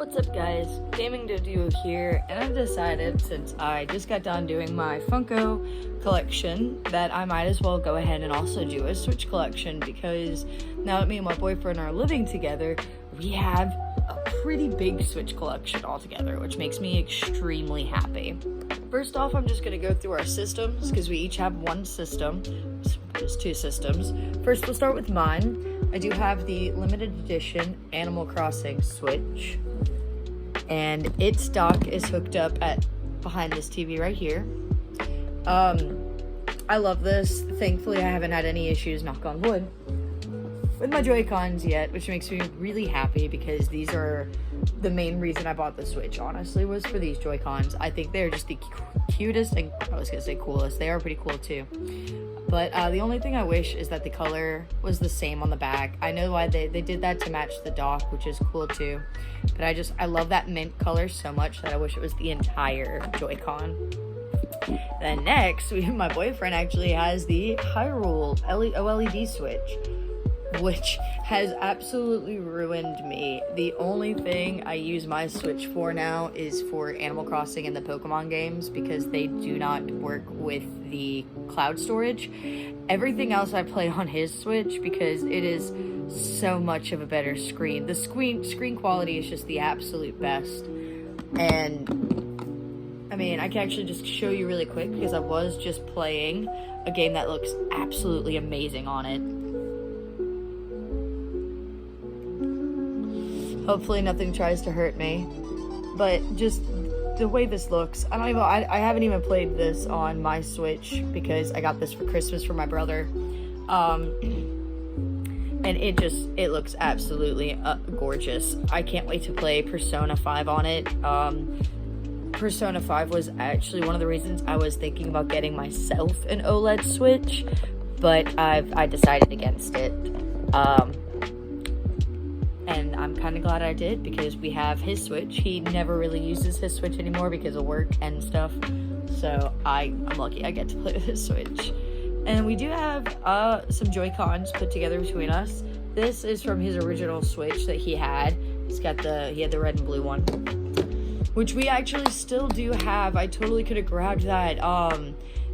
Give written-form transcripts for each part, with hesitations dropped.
What's up guys, Gaming Duo here, and I've decided, since I just got done doing my Funko collection, that I might as well go ahead and also do a Switch collection, because now that me and my boyfriend are living together, we have a pretty big Switch collection altogether, which makes me extremely happy. First off, I'm just going to go through our systems, because we each have one system, just two systems. First, we'll start with mine. I do have the limited edition Animal Crossing Switch, and its dock is hooked up behind this TV right here. I love this. Thankfully, I haven't had any issues, knock on wood, with my Joy-Cons yet, which makes me really happy, because these are the main reason I bought the Switch, honestly, was for these Joy-Cons. I think they're just the cutest, and I was gonna say coolest. They are pretty cool too. But the only thing I wish is that the color was the same on the back. I know why they did that to match the dock, which is cool too. But I love that mint color so much that I wish it was the entire Joy-Con. Then next, my boyfriend actually has the Hyrule OLED Switch, which has absolutely ruined me. The only thing I use my Switch for now is for Animal Crossing and the Pokemon games, because they do not work with the cloud storage. Everything else I play on his Switch, because it is so much of a better screen. The screen quality is just the absolute best. And I mean, I can actually just show you really quick, because I was just playing a game that looks absolutely amazing on it. Hopefully nothing tries to hurt me, but just the way this looks, I haven't even played this on my Switch, because I got this for Christmas from my brother, and it looks absolutely gorgeous. I can't wait to play Persona 5 on it. Persona 5 was actually one of the reasons I was thinking about getting myself an OLED Switch, but I decided against it. And I'm kind of glad I did, because we have his Switch. He never really uses his Switch anymore because of work and stuff. So I'm lucky I get to play with his Switch. And we do have some Joy-Cons put together between us. This is from his original Switch that he had. He had the red and blue one, which we actually still do have. I totally could have grabbed that.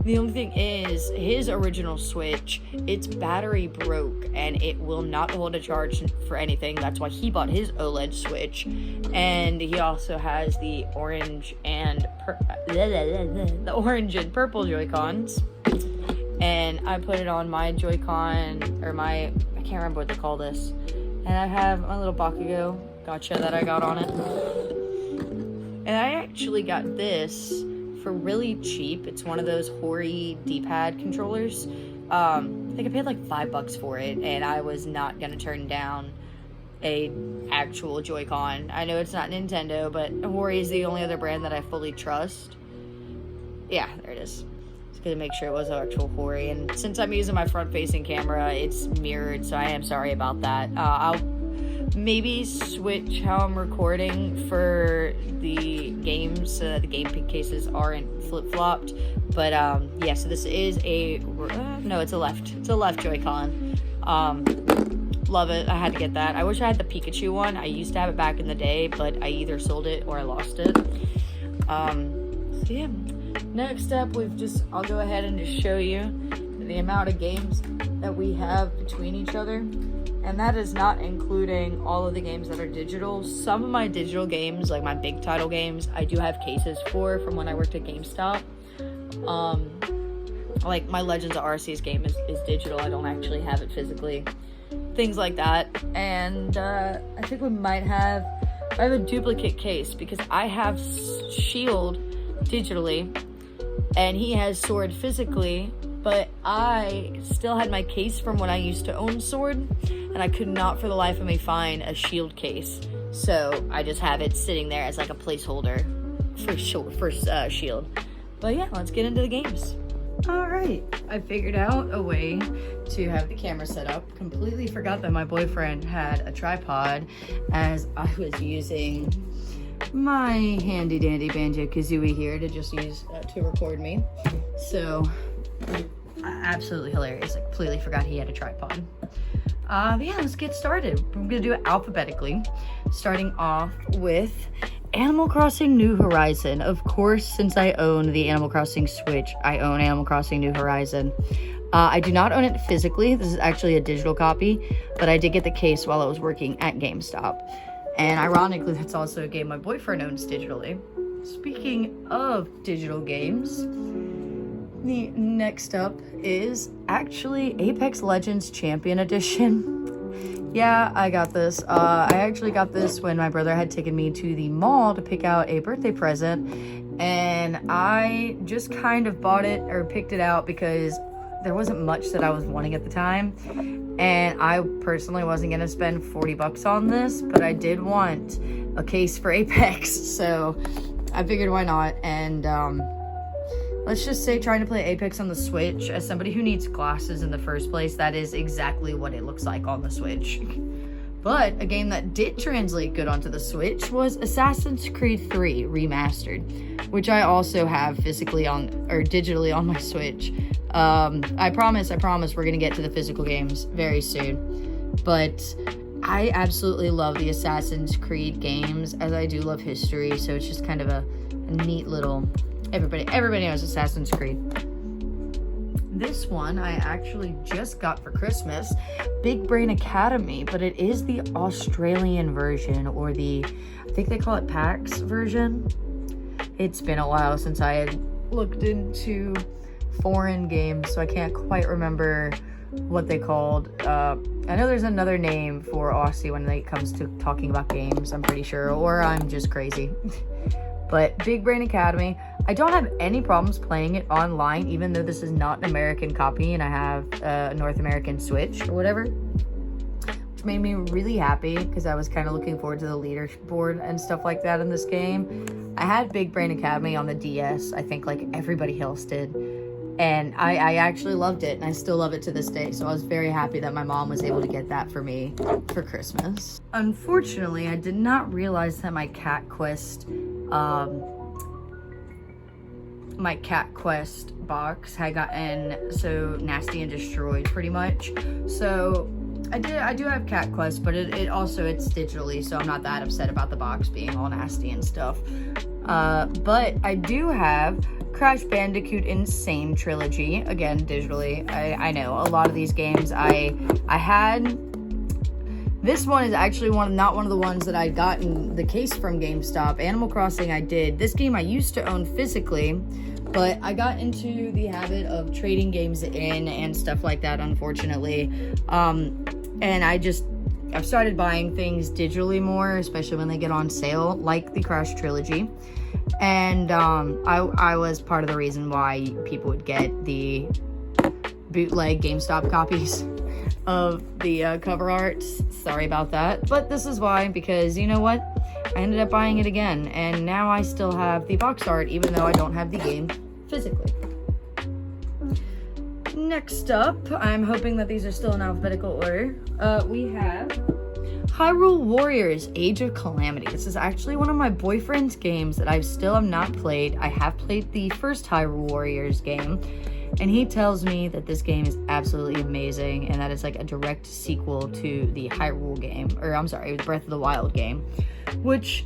The only thing is, his original Switch, its battery broke, and it will not hold a charge for anything. That's why he bought his OLED Switch. And he also has the orange and purple Joy-Cons. And I put it on my Joy-Con, or I can't remember what they call this. And I have my little Bakugo Gotcha that I got on it. And I actually got this for really cheap. It's one of those Hori D-pad controllers. I think I paid like $5 for it, and I was not gonna turn down a actual Joy-Con. I know it's not Nintendo, but Hori is the only other brand that I fully trust. Yeah, there it is. Just gonna make sure it was actual Hori, and since I'm using my front-facing camera, it's mirrored, so I am sorry about that. I'll maybe switch how I'm recording for the games so that the game cases aren't flip-flopped, but yeah, so this is it's a left Joy-Con. Love it. I had to get that. I wish I had the Pikachu one. I used to have it back in the day, but I either sold it or I lost it. So yeah, next up, I'll go ahead and just show you the amount of games that we have between each other. And that is not including all of the games that are digital. Some of my digital games, like my big title games, I do have cases from when I worked at GameStop. Like my Legends of Arceus game is digital. I don't actually have it physically. Things like that. And I think I have a duplicate case, because I have Shield digitally and he has Sword physically, but I still had my case from when I used to own Sword, and I could not for the life of me find a Shield case. So I just have it sitting there as like a placeholder for Shield. But yeah, let's get into the games. Alright, I figured out a way to have the camera set up. Completely forgot that my boyfriend had a tripod, as I was using my handy dandy Banjo-Kazooie here to just use to record me. So absolutely hilarious. I completely forgot he had a tripod. But yeah, let's get started. I'm gonna do it alphabetically, starting off with Animal Crossing New Horizon. Of course, since I own the Animal Crossing Switch, I own Animal Crossing New Horizon. I do not own it physically. This is actually a digital copy, but I did get the case while I was working at GameStop. And ironically, that's also a game my boyfriend owns digitally. Speaking of digital games, the next up is actually Apex Legends Champion Edition. Yeah, I got this. I actually got this when my brother had taken me to the mall to pick out a birthday present, and I just kind of bought it or picked it out because there wasn't much that I was wanting at the time, and I personally wasn't going to spend $40 on this, but I did want a case for Apex, so I figured why not. And let's just say, trying to play Apex on the Switch, as somebody who needs glasses in the first place, that is exactly what it looks like on the Switch. But a game that did translate good onto the Switch was Assassin's Creed 3 Remastered, which I also have physically on, or digitally on my Switch. I promise we're gonna get to the physical games very soon. But I absolutely love the Assassin's Creed games, as I do love history, so it's just kind of a neat little... Everybody knows Assassin's Creed. This one I actually just got for Christmas, Big Brain Academy, but it is the Australian version, or the, I think they call it PAX version. It's been a while since I had looked into foreign games, so I can't quite remember what they called. I know there's another name for Aussie when it comes to talking about games, I'm pretty sure, or I'm just crazy. But Big Brain Academy, I don't have any problems playing it online, even though this is not an American copy and I have a North American Switch or whatever, which made me really happy because I was kind of looking forward to the leaderboard and stuff like that in this game. I had Big Brain Academy on the DS, I think like everybody else did, and I actually loved it, and I still love it to this day, so I was very happy that my mom was able to get that for me for Christmas. Unfortunately, I did not realize that my Cat Quest box had gotten so nasty and destroyed pretty much. So I do have Cat Quest, but it's digitally, so I'm not that upset about the box being all nasty and stuff. But I do have Crash Bandicoot Insane Trilogy, again digitally. I know a lot of these games I had. This one is actually not one of the ones that I'd gotten the case from GameStop. Animal Crossing I did. This game I used to own physically, but I got into the habit of trading games in and stuff like that, unfortunately. And I've started buying things digitally more, especially when they get on sale, like the Crash Trilogy. And I was part of the reason why people would get the bootleg GameStop copies of the cover art. Sorry about that, but this is why, because you know what, I ended up buying it again, and now I still have the box art even though I don't have the game physically. Next up, I'm hoping that these are still in alphabetical order. We have Hyrule Warriors Age of Calamity. This is actually one of my boyfriend's games that I still have not played. I have played the first Hyrule Warriors game, and he tells me that this game is absolutely amazing and that it's like a direct sequel to the Hyrule game, or I'm sorry, the Breath of the Wild game, which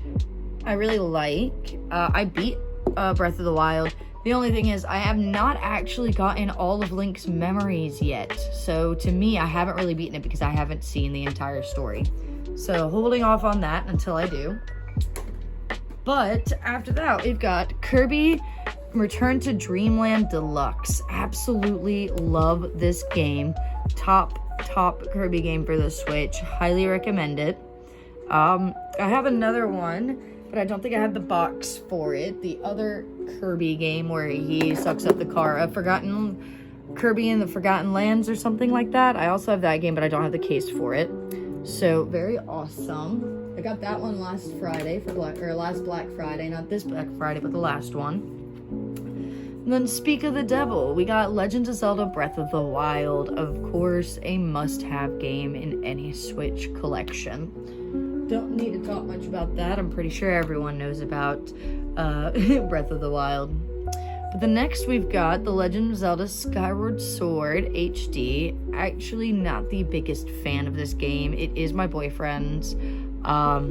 I really like. I beat Breath of the Wild. The only thing is I have not actually gotten all of Link's memories yet. So to me, I haven't really beaten it because I haven't seen the entire story. So holding off on that until I do. But after that, we've got Kirby Return to Dreamland Deluxe. Absolutely love this game. Top Kirby game for the Switch. Highly recommend it. I have another one, but I don't think I have the box for it. The other Kirby game where he sucks up the car. Kirby in the Forgotten Lands or something like that. I also have that game, but I don't have the case for it. So very awesome. I got that one last Friday last Black Friday, not this Black Friday, but the last one. And then Speak of the Devil, we got Legend of Zelda Breath of the Wild, of course, a must-have game in any Switch collection. Don't need to talk much about that. I'm pretty sure everyone knows about Breath of the Wild. But the next we've got The Legend of Zelda Skyward Sword HD. Actually not the biggest fan of this game. It is my boyfriend's. I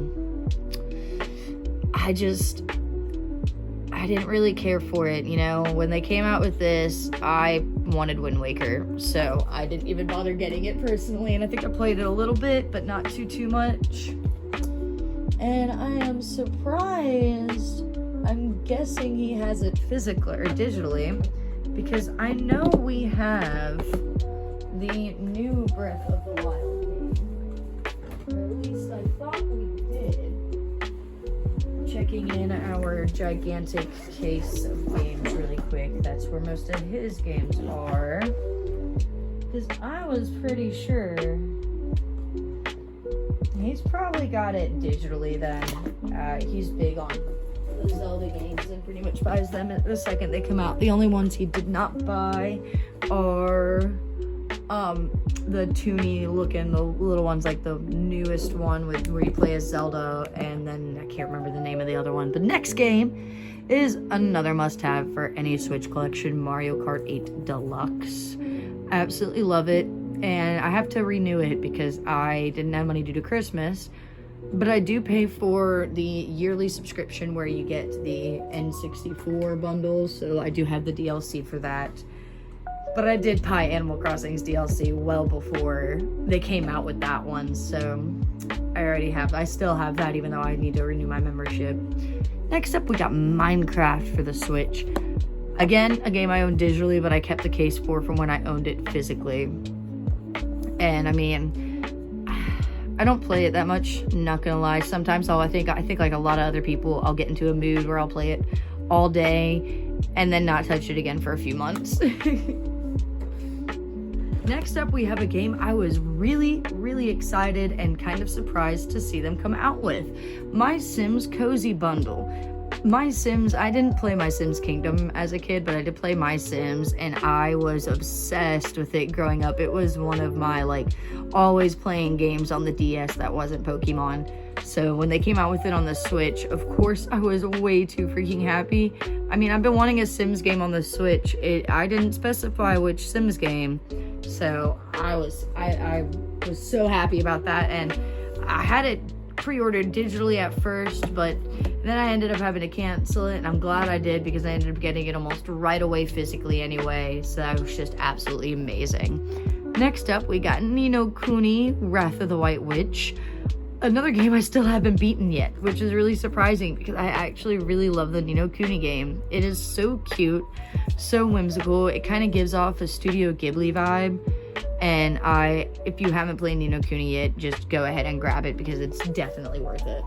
didn't really care for it, you know. When they came out with this, I wanted Wind Waker, so I didn't even bother getting it personally, and I think I played it a little bit, but not too much. And I am surprised. I'm guessing he has it physically or digitally, because I know we have the new Breath of the Wild game. Or at least I thought we did. Checking in our gigantic case of games really quick. That's where most of his games are. Because I was pretty sure he's probably got it digitally then. He's big on the Zelda games and pretty much buys them the second they come out. The only ones he did not buy are the toony looking, the little ones, like the newest one where you play as Zelda, and then I can't remember the name of the other one. The next game is another must-have for any Switch collection, Mario Kart 8 Deluxe. I absolutely love it, and I have to renew it because I didn't have money to do Christmas, but I do pay for the yearly subscription where you get the N64 bundle, so I do have the DLC for that. But I did buy Animal Crossing's DLC well before they came out with that one, so I still have that even though I need to renew my membership. Next up, we got Minecraft for the Switch. Again, a game I own digitally, but I kept the case for from when I owned it physically. And I mean, I don't play it that much, not gonna lie. Sometimes I think like a lot of other people, I'll get into a mood where I'll play it all day and then not touch it again for a few months. Next up, we have a game I was really excited and kind of surprised to see them come out with. My Sims Cozy Bundle. My Sims, I didn't play My Sims Kingdom as a kid, but I did play My Sims, and I was obsessed with it growing up. It was one of my, always playing games on the DS that wasn't Pokemon. So when they came out with it on the Switch, of course, I was way too freaking happy. I mean, I've been wanting a Sims game on the Switch. I didn't specify which Sims game, so I was so happy about that, and I had it pre-ordered digitally at first, but then I ended up having to cancel it, and I'm glad I did because I ended up getting it almost right away physically anyway, so that was just absolutely amazing. Next up, we got Ni no Kuni Wrath of the White Witch. Another game I still haven't beaten yet, which is really surprising because I actually really love the Ni no Kuni game. It is so cute, so whimsical. It kind of gives off a Studio Ghibli vibe. And if you haven't played Ni no Kuni yet, just go ahead and grab it because it's definitely worth it.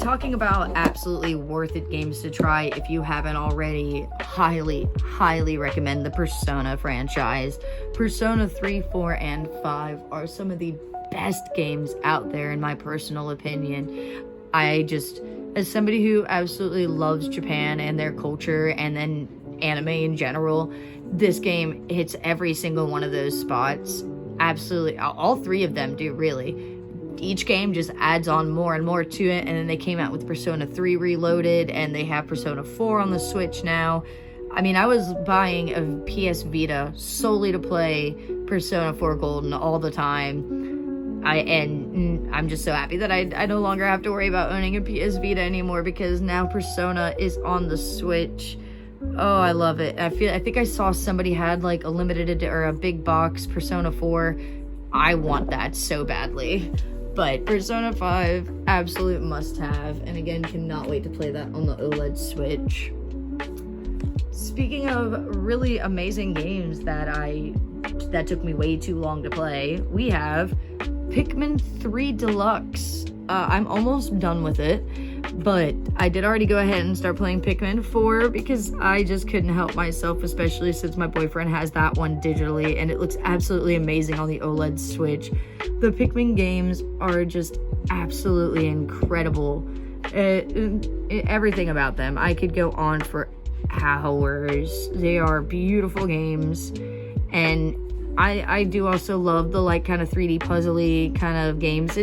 Talking about absolutely worth it games to try if you haven't already, highly recommend the Persona franchise. Persona 3, 4, and 5 are some of the best games out there in my personal opinion. As somebody who absolutely loves Japan and their culture and then anime in general, this game hits every single one of those spots. Absolutely, all three of them do, really. Each game just adds on more and more to it, and then they came out with Persona 3 Reloaded, and they have Persona 4 on the Switch now. I mean, I was buying a PS Vita solely to play Persona 4 Golden all the time. I'm just so happy that I no longer have to worry about owning a PS Vita anymore because now Persona is on the Switch. Oh, I love it. I think I saw somebody had a limited or a big box Persona 4. I want that so badly. But Persona 5, absolute must-have, and again, cannot wait to play that on the OLED Switch. Speaking of really amazing games that took me way too long to play, we have Pikmin 3 Deluxe. I'm almost done with it, but I did already go ahead and start playing Pikmin 4 because I just couldn't help myself, especially since my boyfriend has that one digitally, and it looks absolutely amazing on the OLED Switch. The Pikmin games are just absolutely incredible. Everything about them. I could go on for hours. They are beautiful games, and I do also love the kind of 3D puzzly kind of games.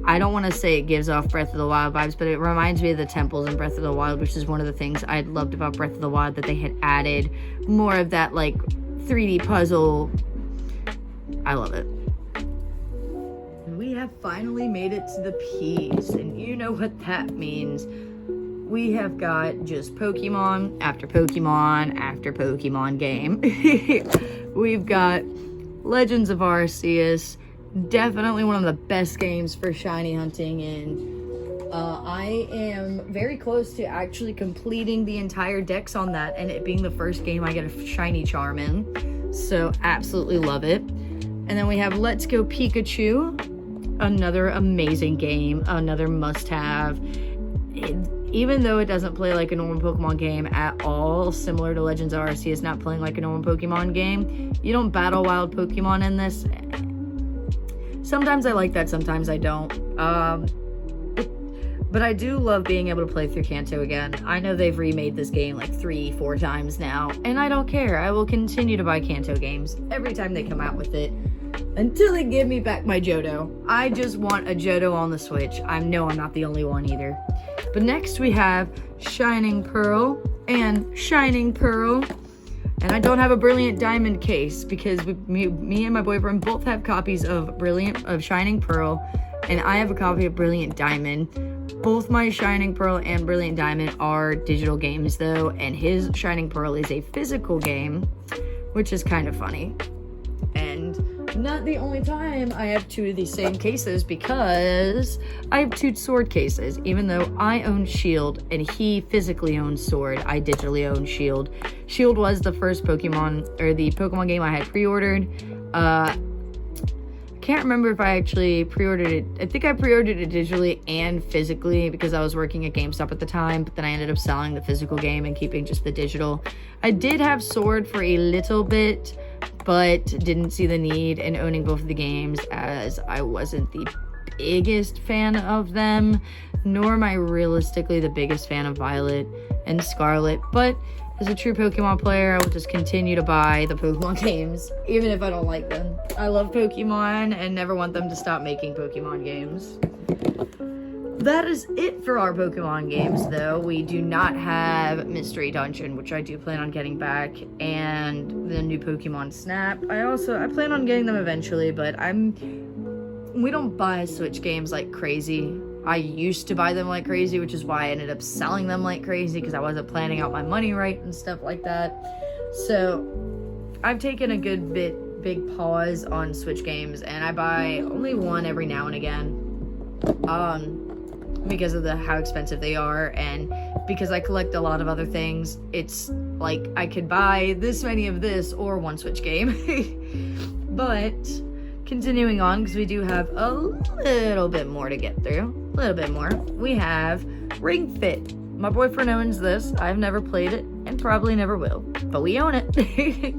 I don't want to say it gives off Breath of the Wild vibes, but it reminds me of the temples in Breath of the Wild, which is one of the things I loved about Breath of the Wild, that they had added more of that, like, 3D puzzle. I love it. We have finally made it to the P's, and you know what that means. We have got just Pokemon after Pokemon after Pokemon game. We've got Legends of Arceus, definitely one of the best games for shiny hunting, and I am very close to actually completing the entire dex on that, and it being the first game I get a shiny charm in, so absolutely love it. And then we have Let's Go Pikachu, another amazing game, another must-have. Even though it doesn't play like a normal Pokemon game at all, similar to Legends of Arceus not playing like a normal Pokemon game, you don't battle wild Pokemon in this. Sometimes I like that, sometimes I don't. But I do love being able to play through Kanto again. I know they've remade this game like 3-4 times now, and I don't care. I will continue to buy Kanto games every time they come out with it, until they give me back my Johto. I just want a Johto on the Switch. I know I'm not the only one either. But next we have Shining Pearl and Shining Pearl. And I don't have a Brilliant Diamond case because me and my boyfriend both have copies of Shining Pearl, and I have a copy of Brilliant Diamond. Both my Shining Pearl and Brilliant Diamond are digital games though, and his Shining Pearl is a physical game, which is kind of funny. And not the only time I have two of these same cases, because I have two sword cases. Even though I own Shield and he physically owns Sword, I digitally own Shield. Shield was the first Pokemon, or the Pokemon game I had pre-ordered. I can't remember if I actually pre-ordered it. I think I pre-ordered it digitally and physically because I was working at GameStop at the time, but then I ended up selling the physical game and keeping just the digital. I did have Sword for a little bit, but didn't see the need in owning both of the games, as I wasn't the biggest fan of them, nor am I realistically the biggest fan of Violet and Scarlet. But as a true Pokemon player, I will just continue to buy the Pokemon games, even if I don't like them. I love Pokemon and never want them to stop making Pokemon games. That is it for our Pokemon games, though. We do not have Mystery Dungeon, which I do plan on getting back, and the new Pokemon Snap. I plan on getting them eventually, but we don't buy Switch games like crazy. I used to buy them like crazy, which is why I ended up selling them like crazy, because I wasn't planning out my money right and stuff like that. So I've taken a good big pause on Switch games, and I buy only one every now and again. Because of how expensive they are, and because I collect a lot of other things. It's like I could buy this many of this or one Switch game. But continuing on, because we do have a little bit more to get through. A little bit more. We have Ring Fit. My boyfriend owns this. I've never played it and probably never will, but we own it.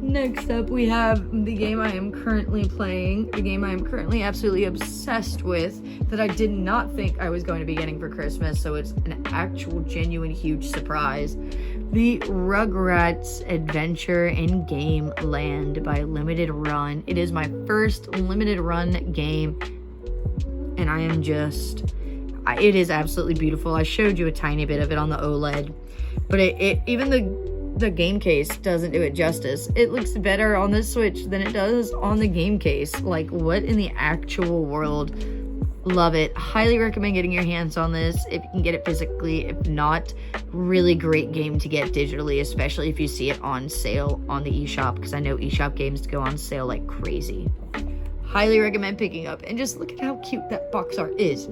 Next up, we have the game I am currently playing, the game I am currently absolutely obsessed with, that I did not think I was going to be getting for Christmas, so it's an actual, genuine, huge surprise. The Rugrats Adventure in Game Land by Limited Run. It is my first Limited Run game, and I am it is absolutely beautiful. I showed you a tiny bit of it on the OLED, but even the game case doesn't do it justice. It looks better on the Switch than it does on the game case. Like, what in the actual world? Love it. Highly recommend getting your hands on this if you can get it physically. If not, really great game to get digitally, especially if you see it on sale on the eShop, because I know eShop games go on sale like crazy. Highly recommend picking up. And just look at how cute that box art is.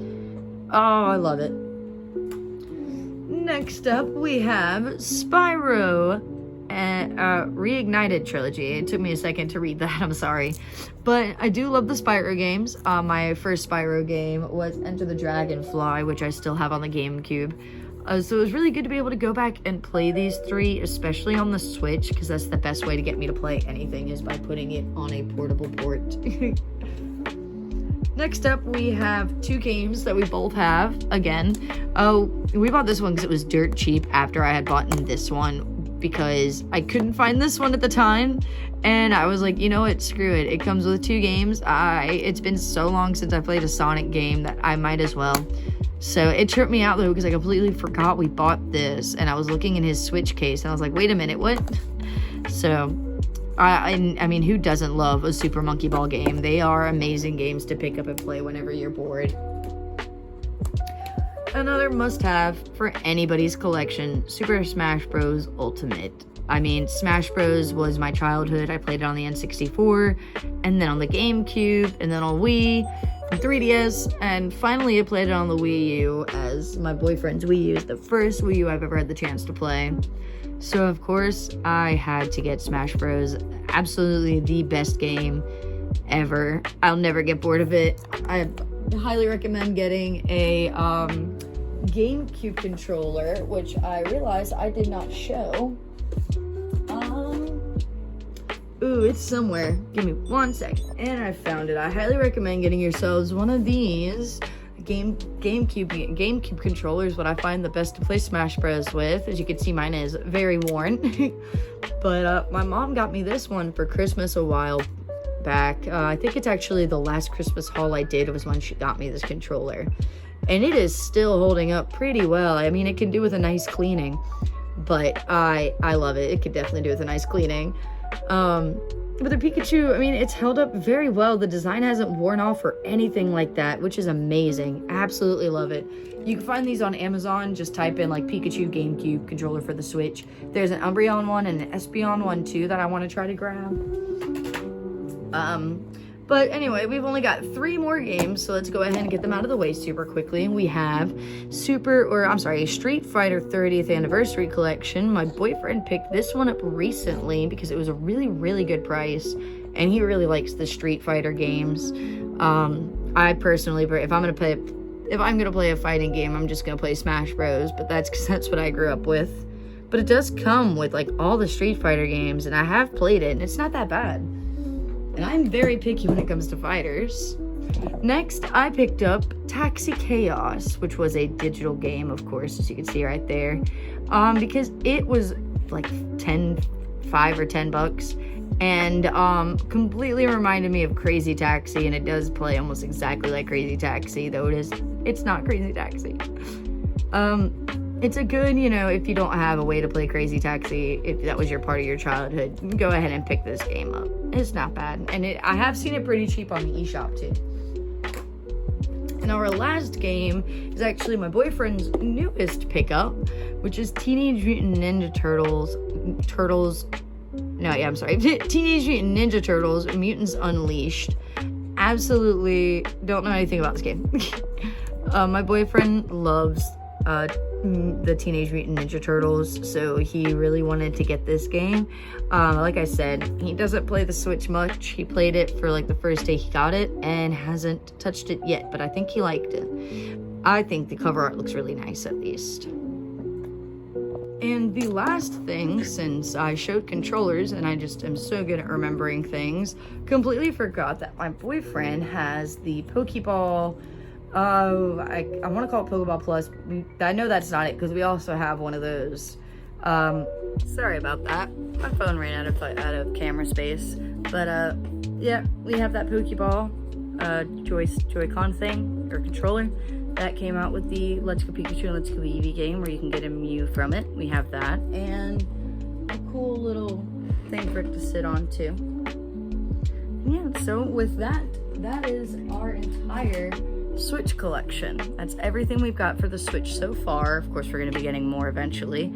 Oh, I love it. Next up, we have Spyro Reignited Trilogy. It took me a second to read that, I'm sorry. But I do love the Spyro games. My first Spyro game was Enter the Dragonfly, which I still have on the GameCube. So it was really good to be able to go back and play these three, especially on the Switch, because that's the best way to get me to play anything, is by putting it on a portable port. Next up, we have two games that we both have, again. Oh, we bought this one because it was dirt cheap after I had bought this one because I couldn't find this one at the time, and I was like, you know what, screw it. It comes with 2 games. It's been so long since I played a Sonic game that I might as well. So it tripped me out though, because I completely forgot we bought this, and I was looking in his Switch case and I was like, wait a minute, what? So I mean, who doesn't love a Super Monkey Ball game? They are amazing games to pick up and play whenever you're bored. Another must-have for anybody's collection, Super Smash Bros. Ultimate. I mean, Smash Bros. Was my childhood. I played it on the N64, and then on the GameCube, and then on Wii, and 3DS, and finally I played it on the Wii U, as my boyfriend's Wii U is the first Wii U I've ever had the chance to play. So of course, I had to get Smash Bros. Absolutely the best game ever. I'll never get bored of it. I highly recommend getting a GameCube controller, which I realized I did not show. Ooh, it's somewhere. Give me 1 second. And I found it. I highly recommend getting yourselves one of these GameCube controllers. What I find the best to play Smash Bros. With. As you can see, mine is very worn. But my mom got me this one for Christmas a while back. I think it's actually the last Christmas haul I did was when she got me this controller. And it is still holding up pretty well. I mean, it can do with a nice cleaning. But I love it. It could definitely do with a nice cleaning. But the Pikachu, I mean, it's held up very well. The design hasn't worn off or anything like that, which is amazing. Absolutely love it. You can find these on Amazon. Just type in like Pikachu GameCube controller for the Switch. There's an Umbreon one and an Espeon one too that I want to try to grab. But anyway, we've only got 3 more games, so let's go ahead and get them out of the way super quickly. We have Street Fighter 30th Anniversary Collection. My boyfriend picked this one up recently because it was a really, really good price, and he really likes the Street Fighter games. I personally, if I'm gonna play a fighting game, I'm just gonna play Smash Bros. But that's because that's what I grew up with. But it does come with like all the Street Fighter games, and I have played it, and it's not that bad. And I'm very picky when it comes to fighters. Next, I picked up Taxi Chaos, which was a digital game, of course, as you can see right there. Because it was like $5 or $10, and completely reminded me of Crazy Taxi, and it does play almost exactly like Crazy Taxi, though it's not Crazy Taxi. It's a good, if you don't have a way to play Crazy Taxi, if that was your part of your childhood, go ahead and pick this game up. It's not bad. And I have seen it pretty cheap on the eShop too. And our last game is actually my boyfriend's newest pickup, which is Teenage Mutant Ninja Turtles, Teenage Mutant Ninja Turtles, Mutants Unleashed. Absolutely don't know anything about this game. My boyfriend loves the Teenage Mutant Ninja Turtles, so he really wanted to get this game. Like I said, he doesn't play the Switch much. He played it for like the first day he got it and hasn't touched it yet, but I think he liked it. I think the cover art looks really nice, at least. And the last thing, since I showed controllers and I just am so good at remembering things, completely forgot that my boyfriend has the Pokeball. I want to call it Pokeball Plus. I know that's not it because we also have one of those. Sorry about that. My phone ran out of camera space. But yeah, we have that Pokeball Joy-Con thing or controller that came out with the Let's Go Pikachu and Let's Go Eevee game, where you can get a Mew from it. We have that, and a cool little thing for it to sit on too. Yeah. So with that is our entire Switch collection. That's everything we've got for the Switch so far. Of course, we're going to be getting more eventually,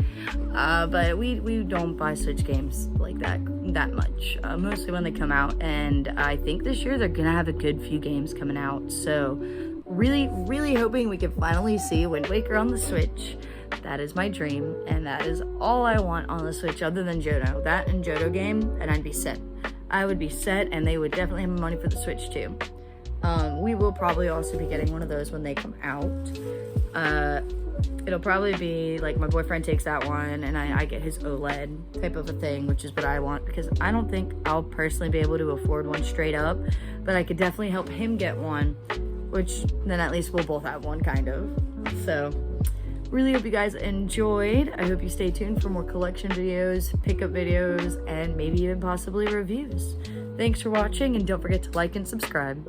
but we don't buy Switch games like that much, mostly when they come out, and I think this year they're gonna have a good few games coming out, so really hoping we can finally see Wind Waker on the Switch. That is my dream, and that is all I want on the Switch other than Johto. That and Johto game, and I'd be set. I would be set, and they would definitely have money for the Switch too. We will probably also be getting one of those when they come out. It'll probably be like my boyfriend takes that one and I get his OLED type of a thing, which is what I want, because I don't think I'll personally be able to afford one straight up, but I could definitely help him get one, which then at least we'll both have one, kind of. So Really hope you guys enjoyed. I hope you stay tuned for more collection videos, pickup videos, and maybe even possibly reviews. Thanks for watching, and don't forget to like and subscribe.